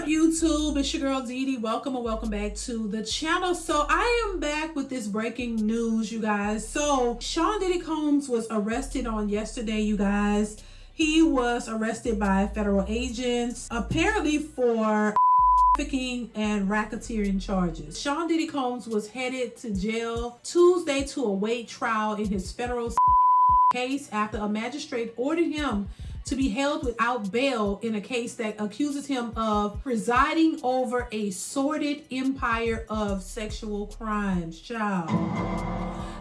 YouTube? It's your girl DeeDee. Welcome and welcome back to the channel. So I am back with this breaking news, you guys. So Sean Diddy Combs was arrested on yesterday, you guys. He was arrested by federal agents, apparently for trafficking and racketeering charges. Sean Diddy Combs was headed to jail Tuesday to await trial in his federal case after a magistrate ordered him to be held without bail in a case that accuses him of presiding over a sordid empire of sexual crimes. Child.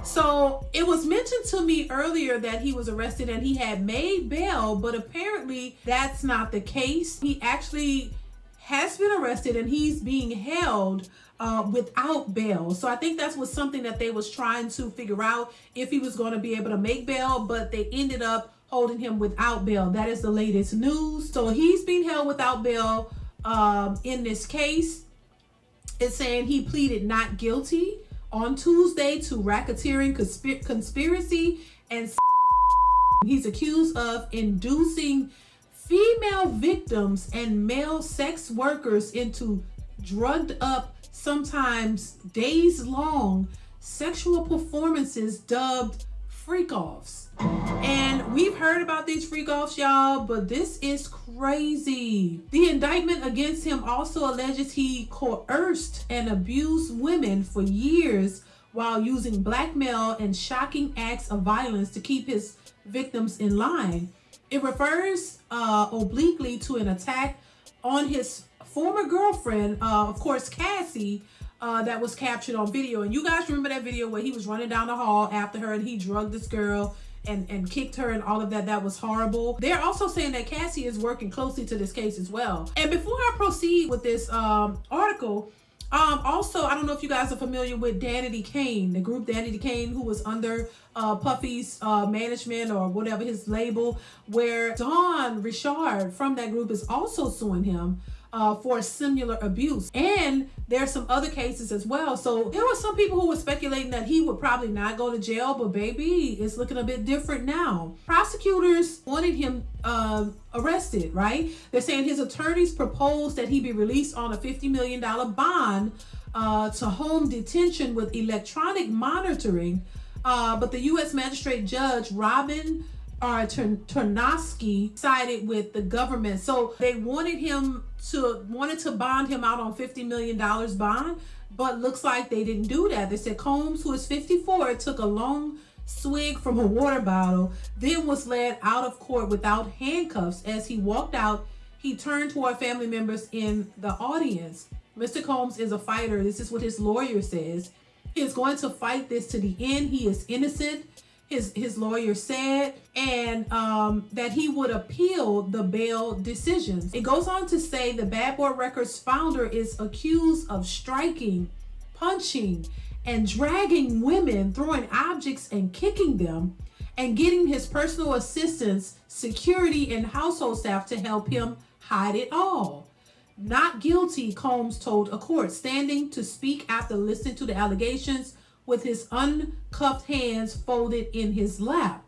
So it was mentioned to me earlier that he was arrested and he had made bail, but apparently that's not the case. He actually has been arrested and he's being held without bail. So I think that was something that they was trying to figure out, if he was going to be able to make bail, but they ended up holding him without bail. That is the latest news. So he's being held without bail in this case. It's saying he pleaded not guilty on Tuesday to racketeering, conspiracy, and he's accused of inducing female victims and male sex workers into drugged up, sometimes days long, sexual performances dubbed freak-offs. And we've heard about these freak-offs, y'all, but this is crazy. The indictment against him also alleges he coerced and abused women for years while using blackmail and shocking acts of violence to keep his victims in line. It refers obliquely to an attack on his former girlfriend, of course, Cassie, that was captured on video. And you guys remember that video where he was running down the hall after her and he drugged this girl and kicked her and all of that. That was horrible. They're also saying that Cassie is working closely to this case as well. And before I proceed with this article, also, I don't know if you guys are familiar with Diddy Kane, the group Diddy Kane, who was under Puffy's management or whatever, his label, where Don Richard from that group is also suing him for similar abuse. And there's some other cases as well. So there were some people who were speculating that he would probably not go to jail, but baby, it's looking a bit different now. Prosecutors wanted him arrested, right? They're saying his attorneys proposed that he be released on a $50 million bond to home detention with electronic monitoring. But the U.S. magistrate judge Robin Tarnowski sided with the government. So they wanted to bond him out on $50 million bond, but looks like they didn't do that. They said Combs, who is 54, took a long swig from a water bottle, then was led out of court without handcuffs. As he walked out, he turned toward family members in the audience. Mr. Combs is a fighter. This is what his lawyer says. He is going to fight this to the end. He is innocent, his lawyer said, and that he would appeal the bail decisions. It goes on to say the Bad Boy Records founder is accused of striking, punching, and dragging women, throwing objects and kicking them, and getting his personal assistants, security, and household staff to help him hide it all. Not guilty, Combs told a court, standing to speak after listening to the allegations with his uncuffed hands folded in his lap.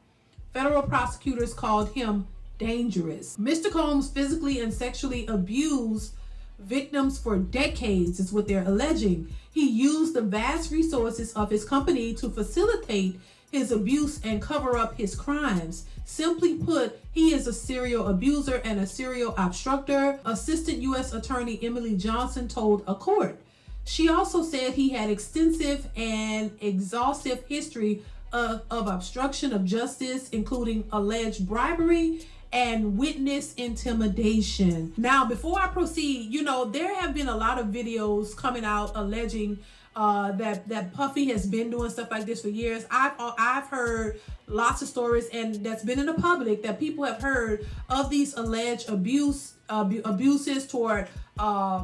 Federal prosecutors called him dangerous. Mr. Combs physically and sexually abused victims for decades, is what they're alleging. He used the vast resources of his company to facilitate his abuse and cover up his crimes. Simply put, he is a serial abuser and a serial obstructor, Assistant U.S. Attorney Emily Johnson told a court. She also said he had extensive and exhaustive history of obstruction of justice, including alleged bribery and witness intimidation. Now, before I proceed, you know, there have been a lot of videos coming out alleging that Puffy has been doing stuff like this for years. I've heard lots of stories, and that's been in the public, that people have heard of these alleged abuses toward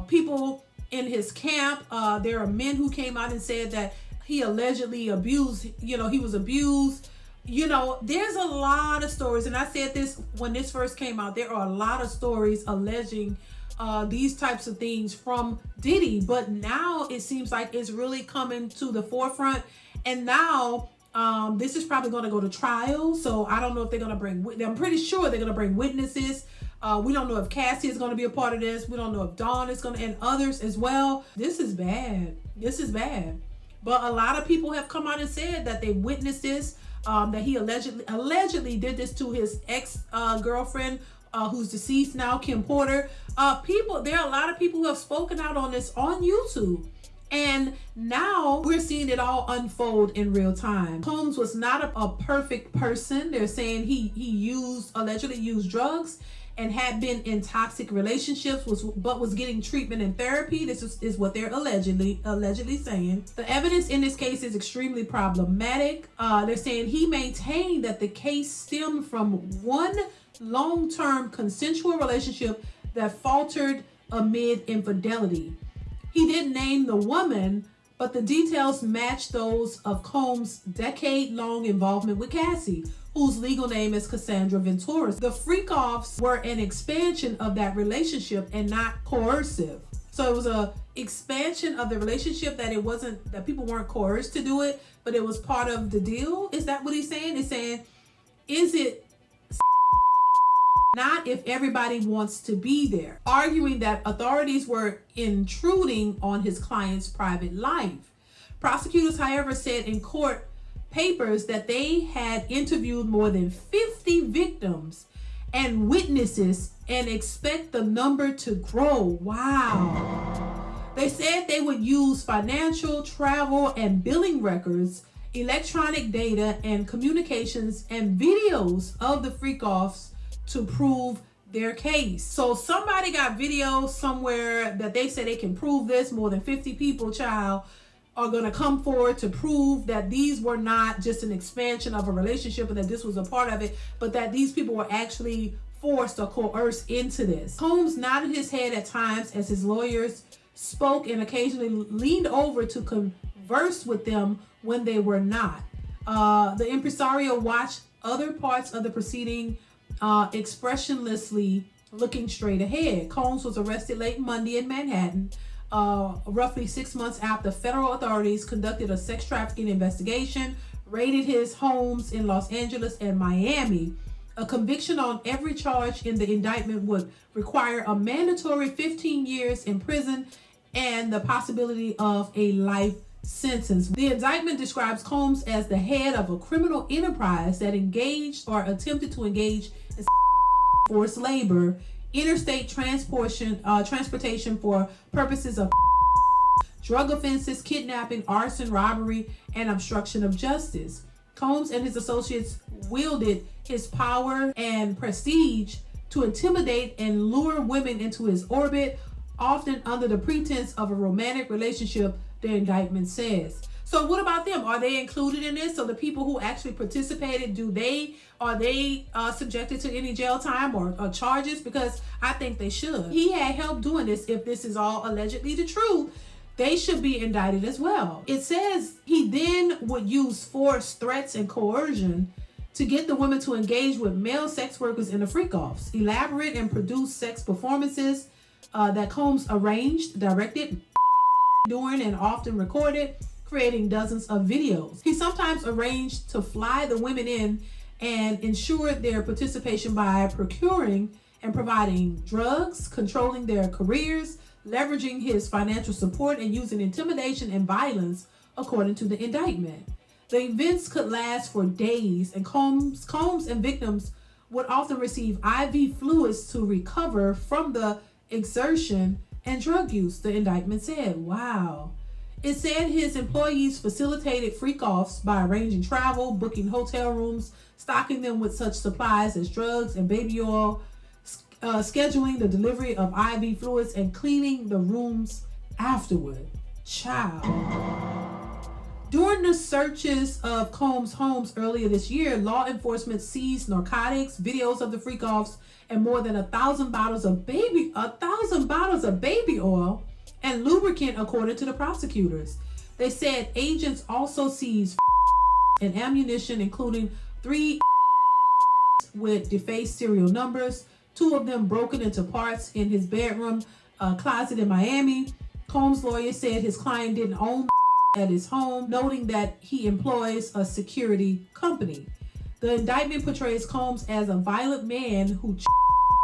people in his camp. There are men who came out and said that he allegedly abused, he was abused. There's a lot of stories, and I said this when this first came out, there are a lot of stories alleging these types of things from Diddy, but now it seems like it's really coming to the forefront, and now this is probably going to go to trial. So I don't know if they're going to I'm pretty sure they're going to bring witnesses. We don't know if Cassie is going to be a part of this. We don't know if Dawn is going to, and others as well. This is bad. This is bad. But a lot of people have come out and said that they witnessed this, that he allegedly did this to his ex-girlfriend, who's deceased now, Kim Porter. There are a lot of people who have spoken out on this on YouTube. And now we're seeing it all unfold in real time. Combs was not a perfect person. They're saying he allegedly used drugs and had been in toxic relationships, but was getting treatment and therapy. This is what they're allegedly saying. The evidence in this case is extremely problematic. They're saying he maintained that the case stemmed from one long-term consensual relationship that faltered amid infidelity. He didn't name the woman, but the details match those of Combs' decade-long involvement with Cassie, whose legal name is Cassandra Ventura. The freak-offs were an expansion of that relationship and not coercive. So it was a expansion of the relationship, that people weren't coerced to do it, but it was part of the deal. Is that what he's saying? He's saying, is it not if everybody wants to be there, arguing that authorities were intruding on his client's private life. Prosecutors, however, said in court papers that they had interviewed more than 50 victims and witnesses and expect the number to grow. Wow. They said they would use financial, travel, and billing records, electronic data, and communications and videos of the freak-offs to prove their case. So somebody got video somewhere that they say they can prove this. More than 50 people, child, are going to come forward to prove that these were not just an expansion of a relationship and that this was a part of it, but that these people were actually forced or coerced into this. Combs nodded his head at times as his lawyers spoke and occasionally leaned over to converse with them when they were not. The impresario watched other parts of the proceeding expressionlessly, looking straight ahead. Combs was arrested late Monday in Manhattan, roughly 6 months after federal authorities conducted a sex trafficking investigation, raided his homes in Los Angeles and Miami. A conviction on every charge in the indictment would require a mandatory 15 years in prison and the possibility of a life sentence. The indictment describes Combs as the head of a criminal enterprise that engaged or attempted to engage in forced labor, interstate transportation for purposes of drug offenses, kidnapping, arson, robbery, and obstruction of justice. Combs and his associates wielded his power and prestige to intimidate and lure women into his orbit, often under the pretense of a romantic relationship, the indictment says. So what about them? Are they included in this? So the people who actually participated, are they subjected to any jail time or charges? Because I think they should. He had help doing this. If this is all allegedly the truth, they should be indicted as well. It says he then would use force, threats, and coercion to get the women to engage with male sex workers in the freak-offs. Elaborate and produced sex performances that Combs arranged, directed, during, and often recorded, creating dozens of videos. He sometimes arranged to fly the women in and ensured their participation by procuring and providing drugs, controlling their careers, leveraging his financial support, and using intimidation and violence, according to the indictment. The events could last for days, and Combs and victims would often receive IV fluids to recover from the exertion and drug use, the indictment said. Wow. It said his employees facilitated freak-offs by arranging travel, booking hotel rooms, stocking them with such supplies as drugs and baby oil, scheduling the delivery of IV fluids, and cleaning the rooms afterward. Child. During the searches of Combs' homes earlier this year, law enforcement seized narcotics, videos of the freak-offs, and more than 1,000 bottles of baby oil and lubricant, according to the prosecutors. They said agents also seized and ammunition, including 3 with defaced serial numbers, 2 of them broken into parts in his bedroom closet in Miami. Combs' lawyer said his client didn't own at his home, noting that he employs a security company. The indictment portrays Combs as a violent man who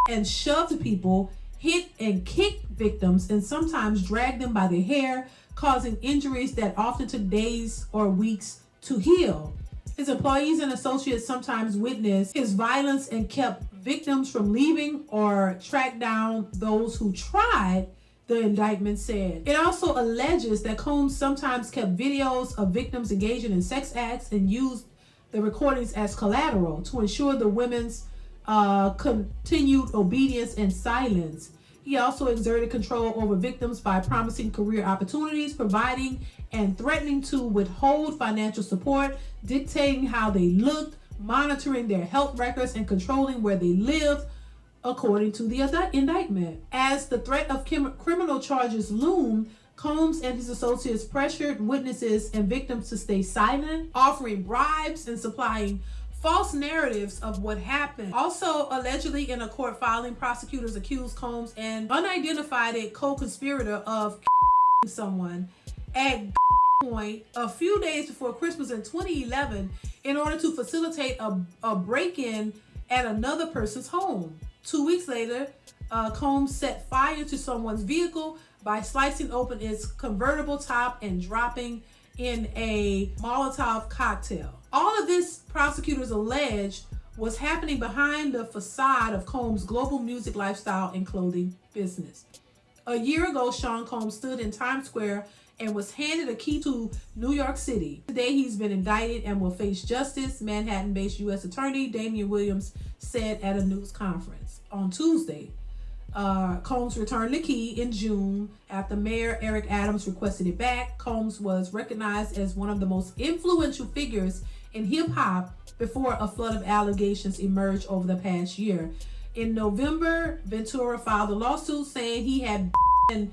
and shoved people, hit and kicked victims, and sometimes dragged them by the hair, causing injuries that often took days or weeks to heal. His employees and associates sometimes witnessed his violence and kept victims from leaving or tracked down those who tried, the indictment said. It also alleges that Combs sometimes kept videos of victims engaging in sex acts and used the recordings as collateral to ensure the women's continued obedience and silence. He also exerted control over victims by promising career opportunities, providing and threatening to withhold financial support, dictating how they looked, monitoring their health records, and controlling where they lived, according to the indictment. As the threat of criminal charges loomed, Combs and his associates pressured witnesses and victims to stay silent, offering bribes and supplying false narratives of what happened. Also, allegedly in a court filing, prosecutors accused Combs, an unidentified co-conspirator, of someone at point a few days before Christmas in 2011 in order to facilitate a break-in at another person's home. 2 weeks later, Combs set fire to someone's vehicle by slicing open its convertible top and dropping in a Molotov cocktail. All of this, prosecutors alleged, was happening behind the facade of Combs' global music, lifestyle, and clothing business. A year ago, Sean Combs stood in Times Square and was handed a key to New York City. Today, he's been indicted and will face justice, Manhattan-based U.S. Attorney Damian Williams said at a news conference on Tuesday. Combs returned the key in June after Mayor Eric Adams requested it back. Combs was recognized as one of the most influential figures in hip-hop before a flood of allegations emerged over the past year. In November, Ventura filed a lawsuit saying he had been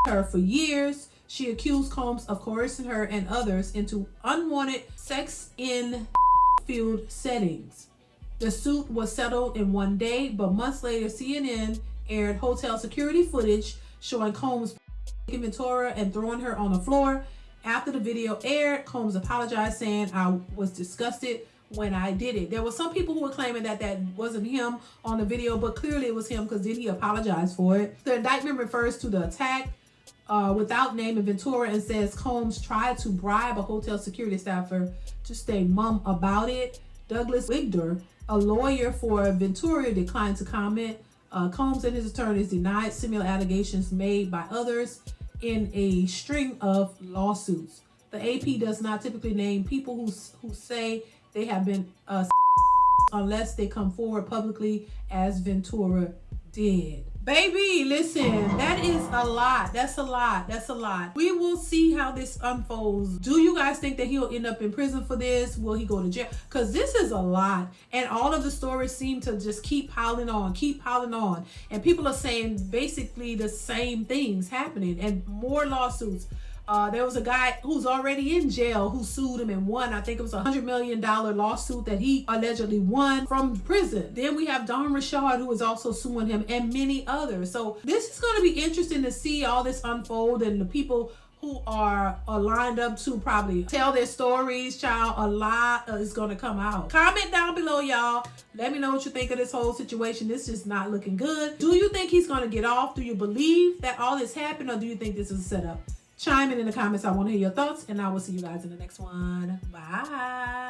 her for years. She accused Combs of coercing her and others into unwanted sex in field settings. The suit was settled in one day, but months later, CNN aired hotel security footage showing Combs kicking Ventura and throwing her on the floor. After the video aired, Combs apologized, saying, "I was disgusted when I did it." There were some people who were claiming that wasn't him on the video, but clearly it was him because then he apologized for it. The indictment refers to the attack without naming Ventura and says Combs tried to bribe a hotel security staffer to stay mum about it. Douglas Wigder, a lawyer for Ventura, declined to comment. Combs and his attorneys denied similar allegations made by others in a string of lawsuits. The AP does not typically name people who say they have been unless they come forward publicly, as Ventura did. Baby, listen, that is a lot. That's a lot. That's a lot. We will see how this unfolds. Do you guys think that he'll end up in prison for this? Will he go to jail? Because this is a lot. And all of the stories seem to just keep piling on, And people are saying basically the same things happening and more lawsuits. There was a guy who's already in jail who sued him and won. I think it was $100 million lawsuit that he allegedly won from prison. Then we have Don Richard, who is also suing him, and many others. So this is going to be interesting to see all this unfold, and the people who are lined up to probably tell their stories, child. A lot is going to come out. Comment down below, y'all. Let me know what you think of this whole situation. This is not looking good. Do you think he's going to get off? Do you believe that all this happened, or do you think this is a setup? Chime in the comments. I want to hear your thoughts, and I will see you guys in the next one. Bye.